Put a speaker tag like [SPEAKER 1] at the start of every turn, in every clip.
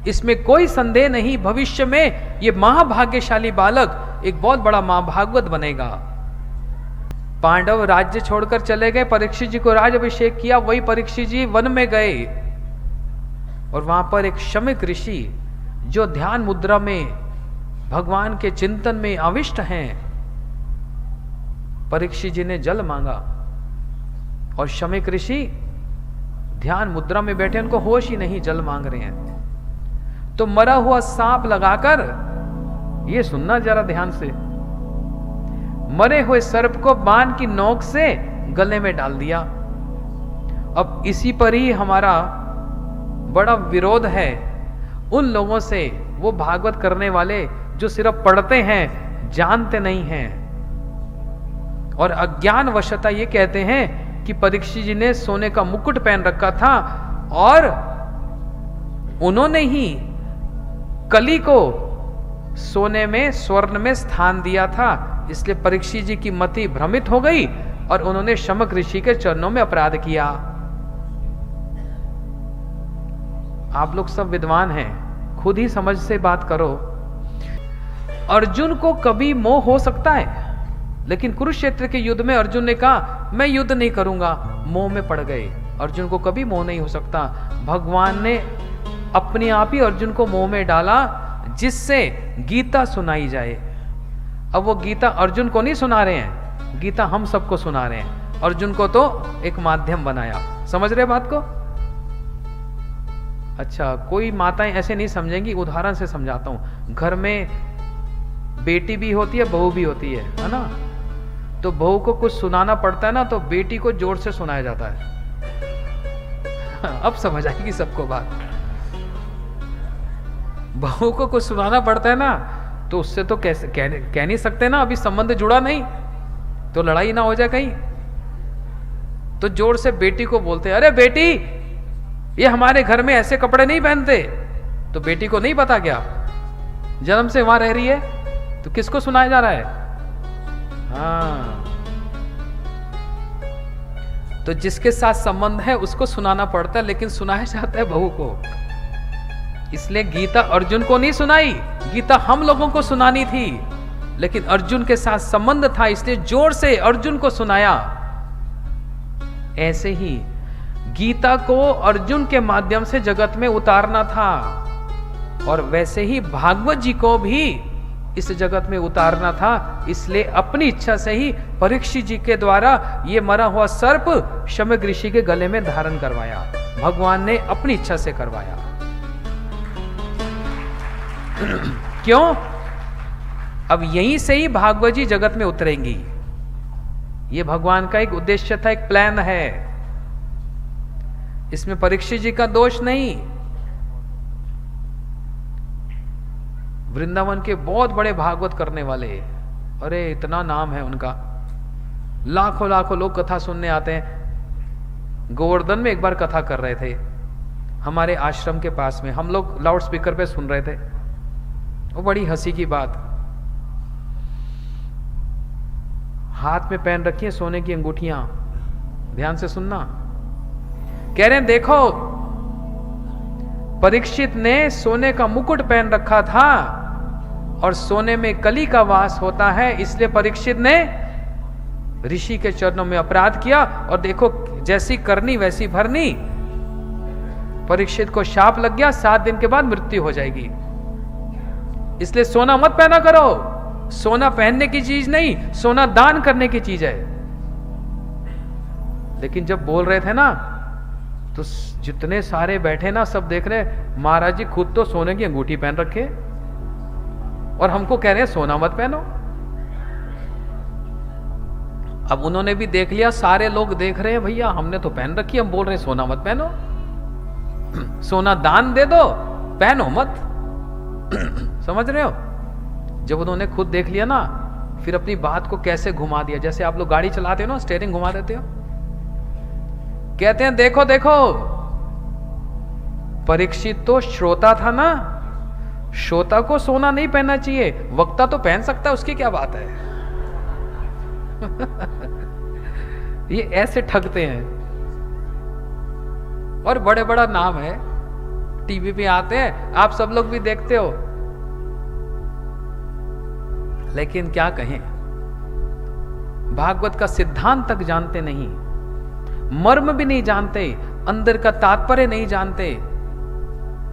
[SPEAKER 1] इसमें कोई संदेह नहीं, भविष्य में ये महाभाग्यशाली बालक एक बहुत बड़ा महाभागवत बनेगा। पांडव राज्य छोड़कर चले गए, परीक्षित जी को राज अभिषेक किया। वही परीक्षित जी वन में गए और वहां पर एक शमिक ऋषि जो ध्यान मुद्रा में भगवान के चिंतन में आविष्ट हैं, परीक्षित जी ने जल मांगा और शमिक ऋषि ध्यान मुद्रा में बैठे, उनको होश ही नहीं, जल मांग रहे हैं। तो मरा हुआ सांप लगाकर, ये सुनना जरा ध्यान से, मरे हुए सर्प को बाण की नोक से गले में डाल दिया। अब इसी पर ही हमारा बड़ा विरोध है उन लोगों से, वो भागवत करने वाले जो सिर्फ पढ़ते हैं, जानते नहीं हैं और अज्ञान वशता ये कहते हैं कि परीक्षित जी ने सोने का मुकुट पहन रखा था और उन्होंने ही कली को सोने में, स्वर्ण में स्थान दिया था, इसलिए परीक्षित जी की मति भ्रमित हो गई और उन्होंने शमक ऋषि के चरणों में अपराध किया। आप लोग सब विद्वान हैं, खुद ही समझ से बात करो। अर्जुन को कभी मोह हो सकता है, लेकिन कुरुक्षेत्र के युद्ध में अर्जुन ने कहा मैं युद्ध नहीं करूंगा, मोह में पड़ गए। अर्जुन को कभी मोह नहीं हो सकता। भगवान ने अपने आप ही अर्जुन को मोह में डाला जिससे गीता सुनाई जाए। अब वो गीता अर्जुन को नहीं सुना रहे हैं, गीता हम सबको सुना रहे हैं। अर्जुन को तो एक माध्यम बनाया। समझ रहे बात को? अच्छा, कोई माताएं ऐसे नहीं समझेंगी, उदाहरण से समझाता हूं। घर में बेटी भी होती है, बहू भी होती है ना? तो बहू को कुछ सुनाना पड़ता है ना, तो बेटी को जोर से सुनाया जाता है। अब समझ आएगी सबको बात। बहू को कुछ सुनाना पड़ता है ना, तो उससे तो कैसे कह नहीं सकते ना, अभी संबंध जुड़ा नहीं, तो लड़ाई ना हो जाए कहीं। तो जोर से बेटी को बोलते हैं, अरे बेटी, ये हमारे घर में ऐसे कपड़े नहीं पहनते। तो बेटी को नहीं पता क्या, जन्म से वहां रह रही है, तो किसको सुनाया जा रहा है? हाँ, तो जिसके साथ संबंध है उसको सुनाना पड़ता है, लेकिन सुनाया जाता है बहू को। इसलिए गीता अर्जुन को नहीं सुनाई, गीता हम लोगों को सुनानी थी, लेकिन अर्जुन के साथ संबंध था इसलिए जोर से अर्जुन को सुनाया। ऐसे ही गीता को अर्जुन के माध्यम से जगत में उतारना था, और वैसे ही भागवत जी को भी इस जगत में उतारना था। इसलिए अपनी इच्छा से ही परीक्षित जी के द्वारा ये मरा हुआ सर्प शमिक ऋषि के गले में धारण करवाया। भगवान ने अपनी इच्छा से करवाया। क्यों? अब यहीं से ही भागवत जी जगत में उतरेंगी। ये भगवान का एक उद्देश्य था, एक प्लान है। इसमें परीक्षित जी का दोष नहीं। वृंदावन के बहुत बड़े भागवत करने वाले, अरे इतना नाम है उनका, लाखों लाखों लोग कथा सुनने आते हैं। गोवर्धन में एक बार कथा कर रहे थे हमारे आश्रम के पास में, हम लोग लाउड स्पीकर पे सुन रहे थे। वो बड़ी हंसी की बात, हाथ में पहन रखी है सोने की अंगूठियां, ध्यान से सुनना। कह रहे हैं देखो, परीक्षित ने सोने का मुकुट पहन रखा था और सोने में कली का वास होता है, इसलिए परीक्षित ने ऋषि के चरणों में अपराध किया, और देखो जैसी करनी वैसी भरनी। परीक्षित को शाप लग गया, 7 दिन के बाद मृत्यु हो जाएगी। इसलिए सोना मत पहना करो, सोना पहनने की चीज नहीं, सोना दान करने की चीज है। लेकिन जब बोल रहे थे ना, तो जितने सारे बैठे ना सब देख रहे, महाराज जी खुद तो सोने की अंगूठी पहन रखे और हमको कह रहे हैं सोना मत पहनो। अब उन्होंने भी देख लिया, सारे लोग देख रहे हैं, भैया हमने तो पहन रखी, हम बोल रहे हैं सोना मत पहनो, सोना दान दे दो, पहनो मत। समझ रहे हो? जब उन्होंने खुद देख लिया ना, फिर अपनी बात को कैसे घुमा दिया। जैसे आप लोग गाड़ी चलाते हो ना, स्टीयरिंग घुमा देते हो, कहते हैं देखो देखो, परीक्षित तो श्रोता था ना, श्रोता को सोना नहीं पहनना चाहिए, वक्ता तो पहन सकता है, उसकी क्या बात है। ये ऐसे ठगते हैं। और बड़े बड़ा नाम है, टीवी पे आते हैं, आप सब लोग भी देखते हो, लेकिन क्या कहें, भागवत का सिद्धांत तक जानते नहीं, मर्म भी नहीं जानते, अंदर का तात्पर्य नहीं जानते।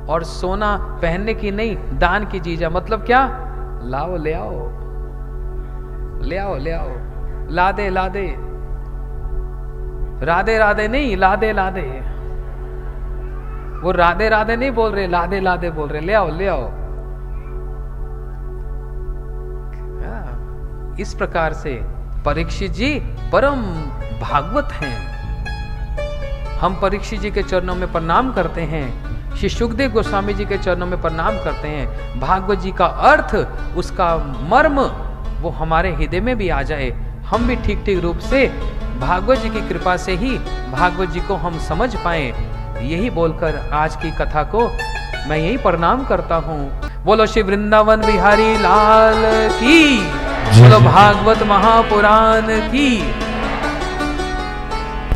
[SPEAKER 1] और सोना पहनने की नहीं, दान की चीज है। मतलब क्या? लाओ ले आओ, ले आओ ले आओ, लादे लादे, राधे राधे नहीं, लादे लादे। वो राधे राधे नहीं बोल रहे, लादे लादे बोल रहे, ले आओ ले आओ। इस प्रकार से परीक्षित जी परम भागवत हैं। हम परीक्षित जी के चरणों में प्रणाम करते हैं, श्री सुखदेव गोस्वामी जी के चरणों में प्रणाम करते हैं। भागवत जी का अर्थ, उसका मर्म वो हमारे हृदय में भी आ जाए, हम भी ठीक ठीक रूप से भागवत जी की कृपा से ही भागवत जी को हम समझ पाए। यही बोलकर आज की कथा को मैं यही प्रणाम करता हूँ। बोलो श्री वृंदावन बिहारी लाल की, बोलो भागवत महापुराण की।